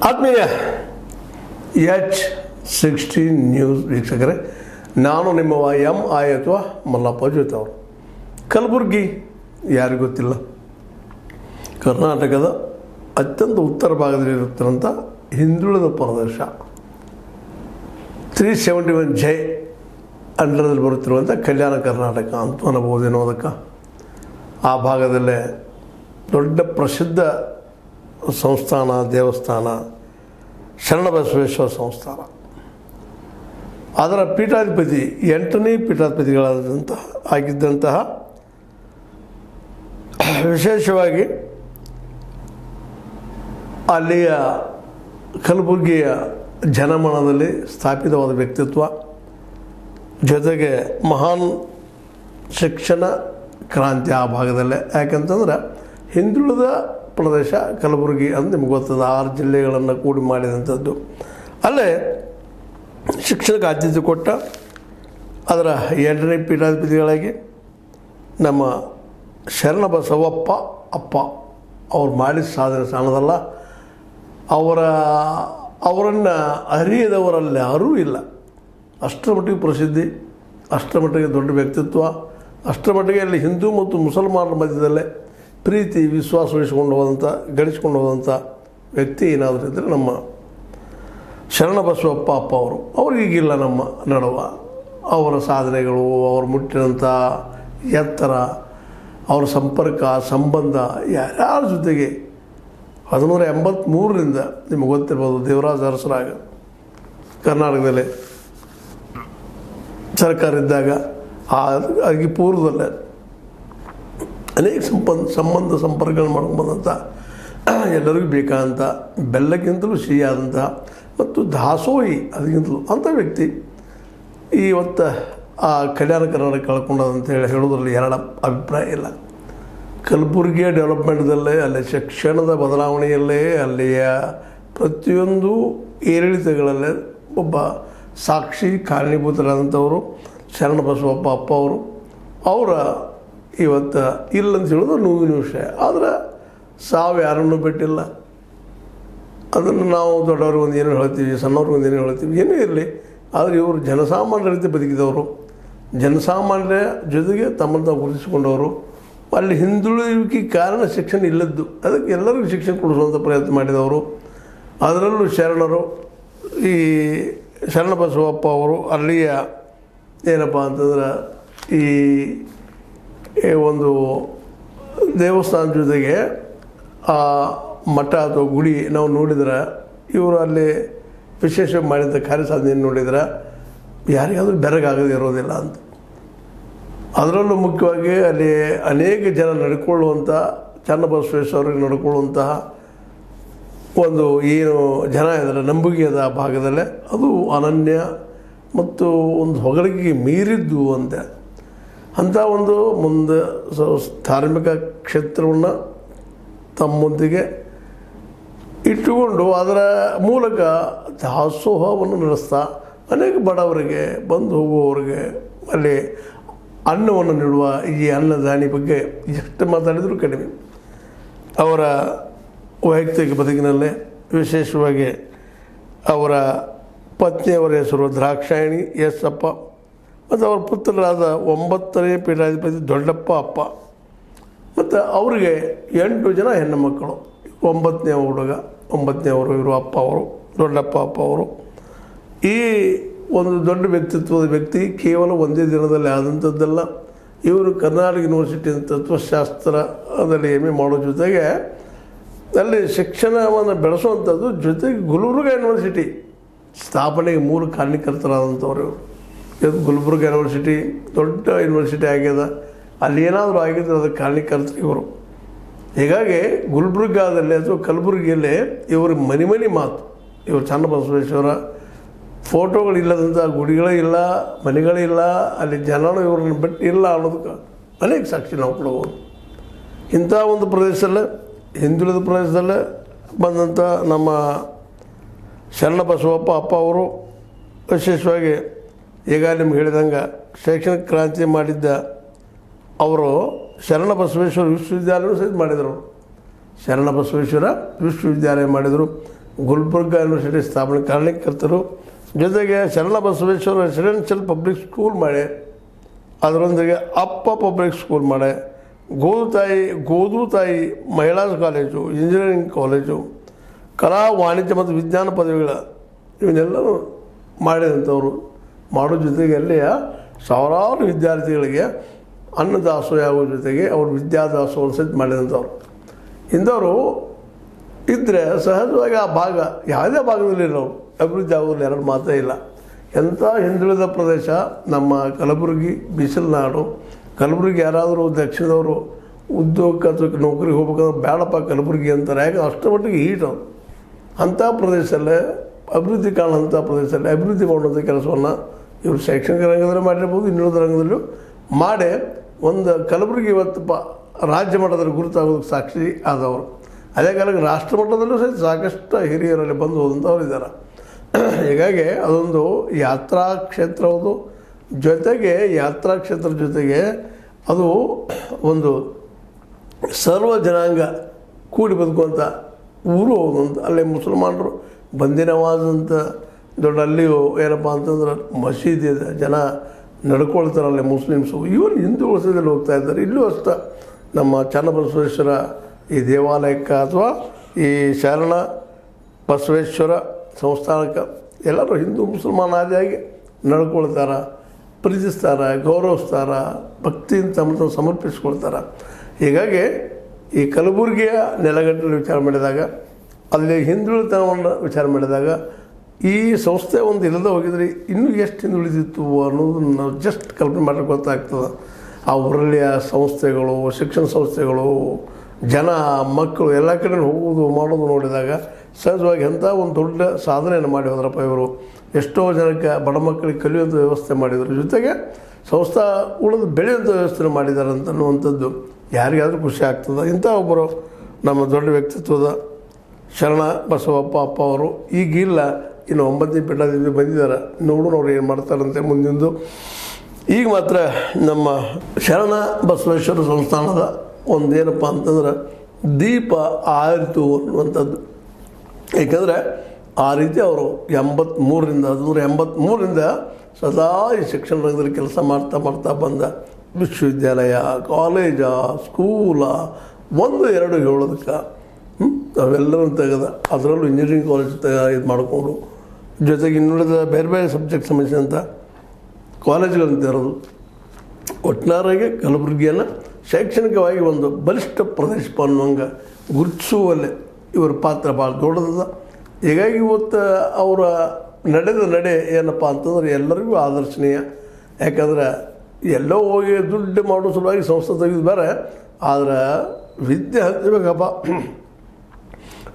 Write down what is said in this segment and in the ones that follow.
ಆತ್ಮೀಯ H16 news ವೀಕ್ಷಕರೇ, ನಾನು ನಿಮ್ಮವ MI ಅಥವಾ ಮಲ್ಲಪ್ಪ ಜ್ಯೋತಿ ಅವರು. ಕಲಬುರಗಿ ಯಾರಿಗೂ ಗೊತ್ತಿಲ್ಲ, ಕರ್ನಾಟಕದ ಅತ್ಯಂತ ಉತ್ತರ ಭಾಗದಲ್ಲಿರುತ್ತಿರುವಂಥ ಹಿಂದುಳಿದ ಪ್ರದೇಶ 371 ಜೆ ಅಂಡರದಲ್ಲಿ ಬರುತ್ತಿರುವಂಥ ಕಲ್ಯಾಣ ಕರ್ನಾಟಕ ಅಂತ ಅನ್ನಬಹುದು ಎನ್ನುವುದಕ್ಕೆ. ಆ ಭಾಗದಲ್ಲೇ ದೊಡ್ಡ ಪ್ರಸಿದ್ಧ ಸಂಸ್ಥಾನ, ದೇವಸ್ಥಾನ ಶರಣಬಸವೇಶ್ವರ ಸಂಸ್ಥಾನ. ಅದರ ಪೀಠಾಧಿಪತಿ 8ನೇ ಆಗಿದ್ದಂತಹ ವಿಶೇಷವಾಗಿ ಅಲ್ಲಿಯ ಕಲಬುರಗಿಯ ಜನಮನದಲ್ಲಿ ಸ್ಥಾಪಿತವಾದ ವ್ಯಕ್ತಿತ್ವ, ಜೊತೆಗೆ ಮಹಾನ್ ಶಿಕ್ಷಣ ಕ್ರಾಂತಿ ಆ ಭಾಗದಲ್ಲೇ. ಯಾಕಂತಂದ್ರೆ ಹಿಂದುಳಿದ ಪ್ರದೇಶ ಕಲಬುರಗಿ ಅಂತ ನಿಮ್ಗೆ ಗೊತ್ತದ, 6 ಜಿಲ್ಲೆಗಳನ್ನು ಕೂಡಿ ಮಾಡಿದಂಥದ್ದು. ಅಲ್ಲೇ ಶಿಕ್ಷಣಕ್ಕೆ ಆದ್ಯತೆ ಕೊಟ್ಟ ಅದರ 8ನೇ ಪೀಠಾಧಿಪತಿಗಳಾಗಿ ನಮ್ಮ ಶರಣಬಸವಪ್ಪ ಅಪ್ಪ ಅವ್ರು ಮಾಡಿದ ಸಾಧನೆ ಸಣ್ಣದಲ್ಲ. ಅವರನ್ನು ಅರಿಯದವರಲ್ಲಿ ಯಾರೂ ಇಲ್ಲ. ಅಷ್ಟರ ಮಟ್ಟಿಗೆ ಪ್ರಸಿದ್ಧಿ, ಅಷ್ಟರ ಮಟ್ಟಿಗೆ ದೊಡ್ಡ ವ್ಯಕ್ತಿತ್ವ, ಅಷ್ಟರ ಮಟ್ಟಿಗೆ ಅಲ್ಲಿ ಹಿಂದೂ ಮತ್ತು ಮುಸಲ್ಮಾನರ ಮಧ್ಯದಲ್ಲೇ ಪ್ರೀತಿ ವಿಶ್ವಾಸ ಗಳಿಸ್ಕೊಂಡು ಹೋದಂಥ ವ್ಯಕ್ತಿ ಏನಾದರೂ ಇದ್ದರೆ ನಮ್ಮ ಶರಣಬಸವಪ್ಪ ಅಪ್ಪ ಅವರು. ಅವ್ರಿಗೀಗಿಲ್ಲ ನಮ್ಮ ನಡುವ. ಅವರ ಸಾಧನೆಗಳು, ಅವರು ಮುಟ್ಟಿದಂಥ ಎತ್ತರ, ಅವರ ಸಂಪರ್ಕ ಸಂಬಂಧ ಯಾರ್ಯಾರ ಜೊತೆಗೆ 1983ರಿಂದ ನಿಮಗೆ ಗೊತ್ತಿರ್ಬೋದು, ದೇವರಾಜ ಅರಸರಾಗ ಕರ್ನಾಟಕದಲ್ಲಿ ಸರ್ಕಾರ ಇದ್ದಾಗ ಅದಕ್ಕೆ ಪೂರ್ವದಲ್ಲೇ ಅನೇಕ ಸಂಪರ್ಕಗಳು ಮಾಡ್ಕೊಂಡು ಬಂದಂಥ, ಎಲ್ಲರಿಗೂ ಬೇಕಾದಂಥ ಬೆಲ್ಲಕ್ಕಿಂತಲೂ ಸಿಹಿಯಾದಂಥ ಮತ್ತು ದಾಸೋಹಿ ಅದಕ್ಕಿಂತಲೂ ಅಂಥ ವ್ಯಕ್ತಿ ಇವತ್ತು ಆ ಕಲ್ಯಾಣ ಕರ್ನಾಟಕ ಕಳ್ಕೊಂಡದಂತ ಹೇಳೋದ್ರಲ್ಲಿ ಎರಡು ಅಭಿಪ್ರಾಯ ಇಲ್ಲ. ಕಲಬುರಗಿಯ ಡೆವಲಪ್ಮೆಂಟ್ದಲ್ಲೇ, ಅಲ್ಲಿ ಶಿಕ್ಷಣದ ಬದಲಾವಣೆಯಲ್ಲೇ, ಅಲ್ಲಿಯ ಪ್ರತಿಯೊಂದು ಏರಿಳಿತಗಳಲ್ಲೇ ಒಬ್ಬ ಸಾಕ್ಷಿ ಕಾರಣೀಭೂತರಾದಂಥವರು ಶರಣಬಸವಪ್ಪ ಅಪ್ಪ ಅವರು. ಅವರ ಇವತ್ತು ಇಲ್ಲಂತ ಹೇಳೋದು ನೋವಿನ ವಿಷಯ. ಆದರೆ ಸಾವು ಯಾರನ್ನೂ ಬಿಟ್ಟಿಲ್ಲ. ಅದನ್ನು ನಾವು ದೊಡ್ಡವ್ರಿಗೆ ಒಂದು ಏನೋ ಹೇಳ್ತೀವಿ, ಸಣ್ಣವ್ರಿಗೆ ಒಂದು ಏನೋ ಹೇಳ್ತೀವಿ, ಏನೇ ಇರಲಿ. ಆದರೆ ಇವರು ಜನಸಾಮಾನ್ಯರ ರೀತಿ ಬದುಕಿದವರು, ಜನಸಾಮಾನ್ಯರ ಜೊತೆಗೆ ತಮ್ಮನ್ನು ತಾವು ಗುರುತಿಸಿಕೊಂಡವರು. ಅಲ್ಲಿ ಹಿಂದುಳಿಯುವಿಕೆ ಕಾರಣ ಶಿಕ್ಷಣ ಇಲ್ಲದ್ದು, ಅದಕ್ಕೆ ಎಲ್ಲರಿಗೂ ಶಿಕ್ಷಣ ಕೊಡಿಸುವಂಥ ಪ್ರಯತ್ನ ಮಾಡಿದವರು. ಅದರಲ್ಲೂ ಶರಣರು, ಈ ಶರಣಬಸವಪ್ಪ ಅವರು ಅಲ್ಲಿಯ ಏನಪ್ಪ ಅಂತಂದ್ರೆ ಈ ಒಂದು ದೇವಸ್ಥಾನದ ಜೊತೆಗೆ ಆ ಮಠ ಅಥವಾ ಗುಡಿ ನಾವು ನೋಡಿದ್ರೆ, ಇವರು ಅಲ್ಲಿ ವಿಶೇಷ ಮಾಡಿದ ಕಾರ್ಯಸಾಧನೆಯನ್ನು ನೋಡಿದ್ರೆ ಯಾರಿಗಾದರೂ ಬೆರಗಾಗದೇ ಇರೋದಿಲ್ಲ ಅಂತ. ಅದರಲ್ಲೂ ಮುಖ್ಯವಾಗಿ ಅಲ್ಲಿ ಅನೇಕ ಜನ ನಡ್ಕೊಳ್ಳುವಂಥ, ಚನ್ನಬಸವೇಶ್ವರಿಗೆ ನಡ್ಕೊಳ್ಳುವಂತಹ ಒಂದು ಏನು ಜನ ಇದ್ದಾರೆ, ನಂಬಿಕೆ ಅದ ಆ ಭಾಗದಲ್ಲೇ, ಅದು ಅನನ್ಯ ಮತ್ತು ಒಂದು ಹೊಗಳಿಕೆಗೆ ಮೀರಿದ್ದು ಅಂತ. ಅಂಥ ಒಂದು ಮುಂದೆ ಧಾರ್ಮಿಕ ಕ್ಷೇತ್ರವನ್ನು ತಮ್ಮೊಂದಿಗೆ ಇಟ್ಟುಕೊಂಡು ಅದರ ಮೂಲಕ ದಾಸೋಹವನ್ನು ನಡೆಸ್ತಾ ಅನೇಕ ಬಡವರಿಗೆ, ಬಂದು ಹೋಗುವವರಿಗೆ ಅಲ್ಲಿ ಅನ್ನವನ್ನು ನೀಡುವ ಈ ಅನ್ನದಾನಿ ಬಗ್ಗೆ ಎಷ್ಟು ಮಾತಾಡಿದರೂ ಕಡಿಮೆ. ಅವರ ವೈಯಕ್ತಿಕ ಬದುಕಿನಲ್ಲೇ ವಿಶೇಷವಾಗಿ ಅವರ ಪತ್ನಿಯವರ ಹೆಸರು ದ್ರಾಕ್ಷಾಯಣಿ ಎಸ್ ಅಪ್ಪ ಮತ್ತು ಅವರ ಪುತ್ರರಾದ 9ನೇ ಪೀಠಾಧಿಪತಿ ದೊಡ್ಡಪ್ಪ ಅಪ್ಪ. ಮತ್ತು ಅವರಿಗೆ 8 ಜನ ಹೆಣ್ಣು ಮಕ್ಕಳು. 9ನೇ ಹುಡುಗ, 9ನೇವರು ಇವರು ಅಪ್ಪ ಅವರು, ದೊಡ್ಡಪ್ಪ ಅಪ್ಪ ಅವರು. ಈ ಒಂದು ದೊಡ್ಡ ವ್ಯಕ್ತಿತ್ವದ ವ್ಯಕ್ತಿ ಕೇವಲ ಒಂದೇ ದಿನದಲ್ಲಿ ಆದಂಥದ್ದಲ್ಲ. ಇವರು ಕರ್ನಾಟಕ ಯೂನಿವರ್ಸಿಟಿ ತತ್ವಶಾಸ್ತ್ರದಲ್ಲಿ MA ಮಾಡೋ ಜೊತೆಗೆ ಅಲ್ಲಿ ಶಿಕ್ಷಣವನ್ನು ಬೆಳೆಸುವಂಥದ್ದು, ಜೊತೆಗೆ ಗುಲ್ಬರ್ಗ ಯೂನಿವರ್ಸಿಟಿ ಸ್ಥಾಪನೆಗೆ ಮೂಲ ಕಾರಣಕರ್ತರಾದಂಥವ್ರು ಇವರು. ಇದು ಗುಲ್ಬರ್ಗ ಯೂನಿವರ್ಸಿಟಿ ದೊಡ್ಡ ಯೂನಿವರ್ಸಿಟಿ ಆಗ್ಯದ, ಅಲ್ಲಿ ಏನಾದರೂ ಆಗಿದ್ರೆ ಅದಕ್ಕೆ ಕಾರಣಕರ್ತರು ಇವರು. ಹೀಗಾಗಿ ಗುಲ್ಬರ್ಗಾದಲ್ಲಿ ಅಥವಾ ಕಲಬುರಗಿಯಲ್ಲೇ ಇವರು ಮನೆ ಮಾತು, ಇವರು ಚನ್ನಬಸವೇಶ್ವರ ಫೋಟೋಗಳಿಲ್ಲದಂಥ ಗುಡಿಗಳೇ ಇಲ್ಲ, ಮನೆಗಳೇ ಇಲ್ಲ, ಅಲ್ಲಿ ಜನರು ಇವ್ರನ್ನ ಬಿಟ್ಟು ಇಲ್ಲ ಅನ್ನೋದಕ್ಕೆ ಅನೇಕ ಸಾಕ್ಷಿ ನಾವು ಕೊಡ್ಬೋದು. ಇಂಥ ಒಂದು ಪ್ರದೇಶದಲ್ಲೇ, ಹಿಂದುಳಿದ ಪ್ರದೇಶದಲ್ಲೇ ಬಂದಂಥ ನಮ್ಮ ಶರಣಬಸವಪ್ಪ ಅಪ್ಪ ಅವರು ವಿಶೇಷವಾಗಿ ಈಗ ನಿಮ್ಗೆ ಹೇಳಿದಂಗೆ ಶೈಕ್ಷಣಿಕ ಕ್ರಾಂತಿ ಮಾಡಿದ್ದ ಅವರು ಶರಣಬಸವೇಶ್ವರ ವಿಶ್ವವಿದ್ಯಾಲಯ ಸಹಿತ ಮಾಡಿದರು. ಶರಣಬಸವೇಶ್ವರ ವಿಶ್ವವಿದ್ಯಾಲಯ ಮಾಡಿದರು. ಗುಲ್ಬರ್ಗ ಯೂನಿವರ್ಸಿಟಿ ಸ್ಥಾಪನೆ ಕಾರಣಕರ್ತರು. ಜೊತೆಗೆ ಶರಣ ಬಸವೇಶ್ವರ ರೆಸಿಡೆನ್ಷಿಯಲ್ ಪಬ್ಲಿಕ್ ಸ್ಕೂಲ್ ಮಾಡಿ, ಅದರೊಂದಿಗೆ ಅಪ್ಪ ಪಬ್ಲಿಕ್ ಸ್ಕೂಲ್ ಮಾಡಿ, ಗೋದು ತಾಯಿ ಮಹಿಳಾ ಕಾಲೇಜು, ಇಂಜಿನಿಯರಿಂಗ್ ಕಾಲೇಜು, ಕಲಾ ವಾಣಿಜ್ಯ ಮತ್ತು ವಿಜ್ಞಾನ ಪದವಿಗಳ ಇವನ್ನೆಲ್ಲರೂ ಮಾಡಿದಂಥವ್ರು. ಮಾಡೋ ಜೊತೆಗೆ ಅಲ್ಲಿಯ ಸಾವಿರಾರು ವಿದ್ಯಾರ್ಥಿಗಳಿಗೆ ಅನ್ನದಾಸೋಹ ಆಗೋ ಜೊತೆಗೆ ಅವರು ವಿದ್ಯಾದಾಸೋಹ ಸಹಿತ ಮಾಡಿದಂಥವ್ರು. ಇಂಥವರು ಇದ್ದರೆ ಸಹಜವಾಗಿ ಆ ಭಾಗ ಯಾವುದೇ ಭಾಗದಲ್ಲಿ ನಾವು ಅಭಿವೃದ್ಧಿ ಆಗೋದ್ರಲ್ಲಿ ಎರಡು ಮಾತೇ ಇಲ್ಲ. ಎಂಥ ಹಿಂದುಳಿದ ಪ್ರದೇಶ ನಮ್ಮ ಕಲಬುರಗಿ, ಬಿಸಿಲು ನಾಡು. ಕಲಬುರಗಿ ಯಾರಾದರೂ ದಕ್ಷಿಣದವರು ಉದ್ಯೋಗಕ್ಕೆ ಅಥವಾ ನೌಕರಿಗೆ ಹೋಗ್ಬೇಕಂದ್ರೆ ಬೇಡಪ್ಪ ಕಲಬುರಗಿ ಅಂತಾರೆ. ಯಾಕೆ ಅಷ್ಟರ ಮಟ್ಟಿಗೆ ಹೀಟು. ಅಂಥ ಪ್ರದೇಶದಲ್ಲೇ ಅಭಿವೃದ್ಧಿ ಕಾಣುವಂಥ ಪ್ರದೇಶದಲ್ಲಿ ಅಭಿವೃದ್ಧಿ ಮಾಡುವಂಥ ಕೆಲಸವನ್ನು ಇವರು ಶೈಕ್ಷಣಿಕ ರಂಗದಲ್ಲಿ ಮಾಡಿರ್ಬೋದು, ಇನ್ನುಳಿದ ರಂಗದಲ್ಲೂ ಮಾಡಿ ಒಂದು ಕಲಬುರಗಿ ಇವತ್ತು ರಾಜ್ಯ ಮಟ್ಟದಲ್ಲಿ ಗುರುತಾಗೋದಕ್ಕೆ ಸಾಕ್ಷಿ ಆದವರು. ಅದೇ ಕಾಲಕ್ಕೆ ರಾಷ್ಟ್ರ ಮಟ್ಟದಲ್ಲೂ ಸಹಿತ ಸಾಕಷ್ಟು ಹಿರಿಯರಲ್ಲಿ ಬಂದು ಹೋದಂಥವ್ರು ಇದ್ದಾರೆ. ಹೀಗಾಗಿ ಅದೊಂದು ಯಾತ್ರಾ ಕ್ಷೇತ್ರವುದು. ಜೊತೆಗೆ ಯಾತ್ರಾ ಕ್ಷೇತ್ರದ ಜೊತೆಗೆ ಅದು ಒಂದು ಸರ್ವ ಜನಾಂಗ ಕೂಡಿ ಬದುಕುವಂಥ ಊರು ಹೌದು ಅಂತ. ಅಲ್ಲಿ ಮುಸಲ್ಮಾನರು ಬಂದಿ ನವಾಜ್ ಅಂತ ದೊಡ್ಡ ಅಲ್ಲಿಯೂ ಏನಪ್ಪ ಅಂತಂದ್ರೆ ಮಸೀದಿ ಇದೆ, ಜನ ನಡ್ಕೊಳ್ತಾರೆ ಅಲ್ಲಿ ಮುಸ್ಲಿಮ್ಸು. ಇವನು ಹಿಂದೂ ಉಳಿಸೋದ್ರಲ್ಲಿ ಹೋಗ್ತಾ ಇದ್ದಾರೆ. ಇಲ್ಲೂ ಅಷ್ಟೇ ನಮ್ಮ ಚನ್ನಬಸವೇಶ್ವರ ಈ ದೇವಾಲಯಕ್ಕೆ ಅಥವಾ ಈ ಶರಣ ಬಸವೇಶ್ವರ ಸಂಸ್ಥಾನಕ್ಕೆ ಎಲ್ಲರೂ ಹಿಂದೂ ಮುಸಲ್ಮಾನ ಆದಿಯಾಗಿ ನಡ್ಕೊಳ್ತಾರೆ, ಪ್ರೀತಿಸ್ತಾರೆ, ಗೌರವಿಸ್ತಾರೆ, ಭಕ್ತಿಯಿಂದ ತಮ್ಮನ್ನು ಸಮರ್ಪಿಸ್ಕೊಳ್ತಾರೆ. ಹೀಗಾಗಿ ಈ ಕಲಬುರಗಿಯ ನೆಲಗಟ್ಟಲ್ಲಿ ವಿಚಾರ ಮಾಡಿದಾಗ, ಅಲ್ಲಿ ಹಿಂದುಳಿತನವನ್ನು ವಿಚಾರ ಮಾಡಿದಾಗ, ಈ ಸಂಸ್ಥೆ ಒಂದು ಇಲ್ಲದೆ ಹೋಗಿದ್ರೆ ಇನ್ನೂ ಎಷ್ಟು ಹಿಂದುಳಿದಿತ್ತು ಅನ್ನೋದನ್ನು ನಾವು ಜಸ್ಟ್ ಕಲ್ಪನೆ ಮಾಡೋಕ್ಕೆ ಗೊತ್ತಾಗ್ತದೆ. ಆ ಊರಲ್ಲಿಯ ಸಂಸ್ಥೆಗಳು, ಶಿಕ್ಷಣ ಸಂಸ್ಥೆಗಳು, ಜನ, ಮಕ್ಕಳು ಎಲ್ಲ ಕಡೆ ಹೋಗೋದು ಮಾಡೋದು ನೋಡಿದಾಗ ಸಹಜವಾಗಿ ಎಂಥ ಒಂದು ದೊಡ್ಡ ಸಾಧನೆಯನ್ನು ಮಾಡಿ ಹೋದ್ರಪ್ಪ ಇವರು. ಎಷ್ಟೋ ಜನಕ್ಕೆ ಬಡ ಮಕ್ಕಳಿಗೆ ಕಲಿಯುವಂಥ ವ್ಯವಸ್ಥೆ ಮಾಡಿದರು. ಜೊತೆಗೆ ಸಂಸ್ಥಾ ಉಳಿದು ಬೆಳೆಯುವಂಥ ವ್ಯವಸ್ಥೆ ಮಾಡಿದ್ದಾರೆ ಅಂತನ್ನುವಂಥದ್ದು ಯಾರಿಗಾದರೂ ಖುಷಿ ಆಗ್ತದೆ. ಇಂಥ ಒಬ್ಬರು ನಮ್ಮ ದೊಡ್ಡ ವ್ಯಕ್ತಿತ್ವದ ಶರಣ ಬಸವಪ್ಪ ಅಪ್ಪ ಅವರು ಈಗಿಲ್ಲ, ಇನ್ನು 9ನೇ ಪೀಠದಿಂದ ಬಂದಿದ್ದಾರೆ. ನೋಡೋಣ ಅವ್ರು ಏನು ಮಾಡ್ತಾರಂತೆ ಮುಂದಿಂದು. ಈಗ ಮಾತ್ರ ನಮ್ಮ ಶರಣ ಬಸವೇಶ್ವರ ಸಂಸ್ಥಾನದ ಒಂದೇನಪ್ಪ ಅಂತಂದ್ರೆ ದೀಪ ಆರಿತು ಅನ್ನುವಂಥದ್ದು. ಏಕೆಂದರೆ ಆ ರೀತಿ ಅವರು 1983ರಿಂದ ಸದಾ ಈ ಶಿಕ್ಷಣ ರಂಗದಲ್ಲಿ ಕೆಲಸ ಮಾಡ್ತಾ ಬಂದ. ವಿಶ್ವವಿದ್ಯಾಲಯ, ಕಾಲೇಜ, ಸ್ಕೂಲ, 1-2 ಹೇಳೋದಕ್ಕೆ ಅವೆಲ್ಲರೂ ತೆಗೆದ, ಅದರಲ್ಲೂ ಇಂಜಿನಿಯರಿಂಗ್ ಕಾಲೇಜ್ ಇದು ಮಾಡಿಕೊಂಡು, ಜೊತೆಗೆ ಇನ್ನುಳಿದ ಬೇರೆ ಬೇರೆ ಸಬ್ಜೆಕ್ಟ್ ಸಂಬಂಧಿಸಿದಂಥ ಕಾಲೇಜುಗಳನ್ನು ತೆರೆದು ಒಟ್ಟಾರೆಯಾಗಿ ಕಲಬುರಗಿಯನ್ನು ಶೈಕ್ಷಣಿಕವಾಗಿ ಒಂದು ಬಲಿಷ್ಠ ಪ್ರದೇಶ ಅನ್ನುವಂಗೆ ಗುರುತಿಸುವಲ್ಲಿ ಇವರ ಪಾತ್ರ ಭಾಳ ದೊಡ್ಡದ. ಹೀಗಾಗಿ ಇವತ್ತು ಅವರ ನಡೆದ ನಡೆ ಏನಪ್ಪ ಅಂತಂದ್ರೆ ಎಲ್ಲರಿಗೂ ಆದರ್ಶನೀಯ. ಯಾಕಂದ್ರೆ ಎಲ್ಲೋ ಹೋಗಿ ದುಡ್ಡು ಮಾಡೋ ಸಲುವಾಗಿ ಸಂಸ್ಥೆ ತೆಗೆದು ಬೇರೆ, ಆದರೆ ವಿದ್ಯೆ ಹಂಚಬೇಕಪ್ಪ.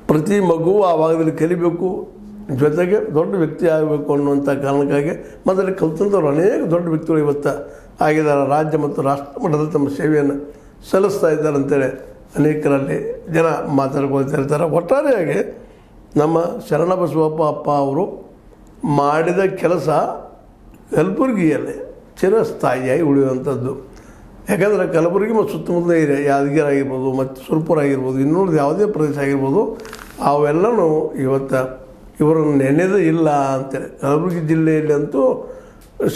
ಪ್ರತಿ ಮಗು ಆ ಭಾಗದಲ್ಲಿ ಕಲಿಬೇಕು, ಜೊತೆಗೆ ದೊಡ್ಡ ವ್ಯಕ್ತಿ ಆಗಬೇಕು ಅನ್ನುವಂಥ ಕಾರಣಕ್ಕಾಗಿ ಮೊದಲೇ ಕಲ್ತಂಥವ್ರು ಅನೇಕ ದೊಡ್ಡ ವ್ಯಕ್ತಿಗಳು ಇವತ್ತು ಆಗಿದ್ದಾರೆ. ರಾಜ್ಯ ಮತ್ತು ರಾಷ್ಟ್ರ ಮಟ್ಟದಲ್ಲಿ ತಮ್ಮ ಸೇವೆಯನ್ನು ಸಲ್ಲಿಸ್ತಾ ಇದ್ದಾರೆ ಅಂತೇಳಿ ಅನೇಕರಲ್ಲಿ ಜನ ಮಾತಾಡ್ಕೊಳ್ತಾ ಇರ್ತಾರೆ. ಒಟ್ಟಾರೆಯಾಗಿ ನಮ್ಮ ಶರಣ ಬಸವಪ್ಪ ಅಪ್ಪ ಅವರು ಮಾಡಿದ ಕೆಲಸ ಕಲಬುರಗಿಯಲ್ಲಿ ಚಿರಸ್ಥಾಯಿಯಾಗಿ ಉಳಿಯುವಂಥದ್ದು. ಯಾಕಂದರೆ ಕಲಬುರಗಿ ಮತ್ತು ಸುತ್ತಮುತ್ತಲ ಏರಿಯಾ, ಯಾದಗಿರಿ ಆಗಿರ್ಬೋದು, ಮತ್ತು ಸುರಪುರ ಆಗಿರ್ಬೋದು, ಇನ್ನೂರು ಯಾವುದೇ ಪ್ರದೇಶ ಆಗಿರ್ಬೋದು, ಅವೆಲ್ಲವೂ ಇವತ್ತು ಇವರನ್ನು ನೆನೆದು ಇಲ್ಲ ಅಂತೇಳಿ. ಕಲಬುರಗಿ ಜಿಲ್ಲೆಯಲ್ಲಿ ಅಂತೂ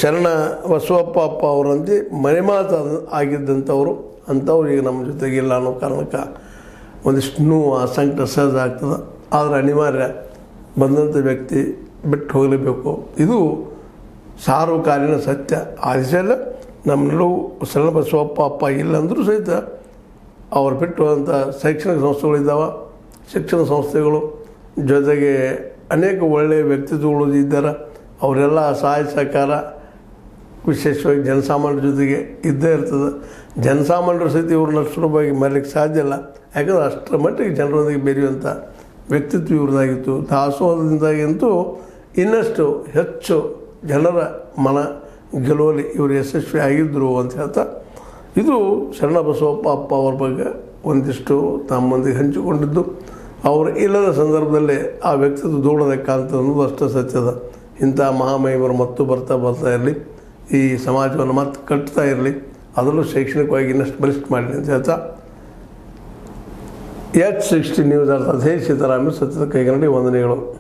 ಶರಣ ಬಸವಪ್ಪ ಅಪ್ಪ ಅವರಂತೆ ಮನೆಮಾತು ಆಗಿದ್ದಂಥವ್ರು ಅಂಥವ್ರು ಈಗ ನಮ್ಮ ಜೊತೆಗಿಲ್ಲ ಅನ್ನೋ ಕಾರಣಕ್ಕೆ ಒಂದಿಷ್ಟು ನೋವು, ಸಂಕಟ ಸಹಜ ಆಗ್ತದೆ. ಆದರೆ ಅನಿವಾರ್ಯ, ಬಂದಂಥ ವ್ಯಕ್ತಿ ಬಿಟ್ಟು ಹೋಗಲೇಬೇಕು. ಇದು ಸಾರ್ವಕಾಲಿನ ಸತ್ಯ. ಆ ದಿಸೆಯಲ್ಲ ನಮ್ಮ ನಡುವು ಶರಣ ಬಸವಪ್ಪ ಅಪ್ಪ ಇಲ್ಲ ಅಂದರೂ ಸಹಿತ ಅವ್ರು ಬಿಟ್ಟು ಹೋದಂಥ ಶೈಕ್ಷಣಿಕ ಸಂಸ್ಥೆಗಳಿದ್ದಾವೆ, ಶಿಕ್ಷಣ ಸಂಸ್ಥೆಗಳು, ಜೊತೆಗೆ ಅನೇಕ ಒಳ್ಳೆಯ ವ್ಯಕ್ತಿತ್ವಗಳು ಇದ್ದಾರೆ. ಅವರೆಲ್ಲ ಸಹಾಯ ಸಹಕಾರ ವಿಶೇಷವಾಗಿ ಜನಸಾಮಾನ್ಯರ ಜೊತೆಗೆ ಇದ್ದೇ ಇರ್ತದೆ. ಜನಸಾಮಾನ್ಯರು ಸಹಿತ ಇವ್ರನ್ನ ಸುಲಭವಾಗಿ ಮರೀಲಿಕ್ಕೆ ಸಾಧ್ಯ ಇಲ್ಲ. ಯಾಕಂದರೆ ಅಷ್ಟರ ಮಟ್ಟಿಗೆ ಜನರೊಂದಿಗೆ ಬೆರೆಯುವಂಥ ವ್ಯಕ್ತಿತ್ವ ಇವ್ರದ್ದಾಗಿತ್ತು. ದಾಸೋಹದಿಂದಾಗಂತೂ ಇನ್ನಷ್ಟು ಹೆಚ್ಚು ಜನರ ಮನ ಗೆಲುವಲ್ಲಿ ಇವರು ಯಶಸ್ವಿ ಆಗಿದ್ದರು ಅಂತ ಹೇಳ್ತಾ, ಇದು ಶರಣ ಬಸವಪ್ಪ ಅಪ್ಪ ಅವ್ರ ಬಗ್ಗೆ ಒಂದಿಷ್ಟು ತಮ್ಮೊಂದಿಗೆ ಹಂಚಿಕೊಂಡಿದ್ದು. ಅವರು ಇಲ್ಲದ ಸಂದರ್ಭದಲ್ಲಿ ಆ ವ್ಯಕ್ತಿತ್ವ ದೂಡೋದಕ್ಕೆ ಕಾಣ್ತದೆ ಅನ್ನೋದು ಅಷ್ಟೇ ಸತ್ಯದ. ಇಂಥ ಮಹಾಮಹಿಮರು ಮತ್ತು ಬರ್ತಾ ಇರಲಿ, ಈ ಸಮಾಜವನ್ನು ಮತ್ತೆ ಕಟ್ತಾ ಇರಲಿ, ಅದರಲ್ಲೂ ಶೈಕ್ಷಣಿಕವಾಗಿ ಇನ್ನಷ್ಟು ಬಲಿಷ್ಠ ಮಾಡಲಿ ಅಂತ ಹೇಳ್ತಾ H60 ನ್ಯೂಸ್ ಅರ್ಥಾತ್ ಹೇ ಸೀತಾರಾಮ ಸತ್ಯದ ಕೈಗನ್ನಡಿ ವಂದನೆಗಳು.